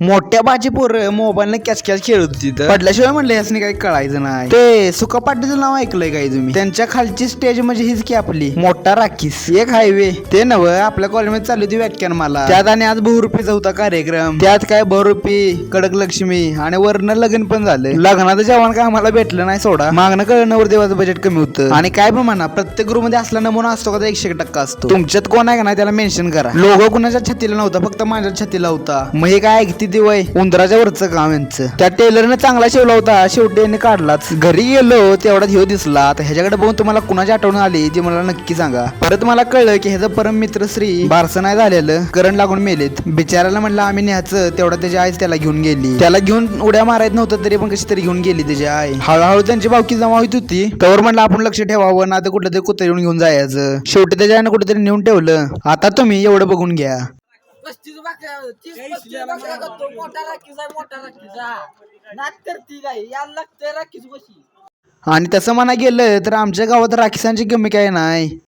मोठ्या बाची पोरं मोबाईलने कॅच कॅच खेळत होती तिथं. पडल्याशिवाय म्हणलं यासनी काही कळायचं नाही. ते सुका पाटीलचं नाव ऐकलंय काय तुम्ही? त्यांच्या खालची स्टेज म्हणजे हीच की आपली मोठा राखीस एक हायवे. ते नव आपल्या कॉलेजमध्ये चालू होती व्याख्यान मला त्यात, आणि आज बहुरूपीचा होता कार्यक्रम. त्यात काय बहुरूपी कडक लक्ष्मी आणि वर्ण लग्न पण झालं. लग्नाचं जेवण काय आम्हाला भेटलं नाही सोडा. मागणं कळलं नवरदेवाचं बजेट कमी होतं. आणि काय पण म्हणा, प्रत्येक ग्रुप मध्ये असला नमुना असतो का 100% असतो. तुमच्यात कोण आहे का नाही त्याला मेन्शन करा. लोगो कुणाच्या छातीला नव्हता, फक्त माझ्या छातीला होता. मग हे काय ऐकती ती वय उंदराच्या वरचं काम यांचं. त्या टेलरने चांगला शिवला होता, शेवटी यांनी काढलाच. घरी गेलो तेवढ्यात ह्यो दिसला. आता ह्याच्याकडे बघून तुम्हाला कुणाची आठवण आली ती मला नक्की सांगा. परत मला कळलं की ह्याचा परम मित्र श्री बारसं नाही झालेलं, करंट लागून मेलेत. बिचाराला म्हणलं आम्ही न्यायचं, तेवढं त्याची आईच त्याला घेऊन गेली. त्याला घेऊन उड्या मारायत नव्हतं तरी पण कशी तरी घेऊन गेली त्याची आई. हळूहळू त्यांची भावकी जमा होत होती. त्यावर म्हणलं आपण लक्ष ठेवावं ना, तर कुठं तरी कुत्रे घेऊन जायचं. शेवटी त्याच्या आईनं कुठेतरी नेऊन ठेवलं. आता तुम्ही एवढं बघून घ्या. आणि तसं म्हणा गेलं तर आमच्या गावात राखीसांची कमी काय नाही.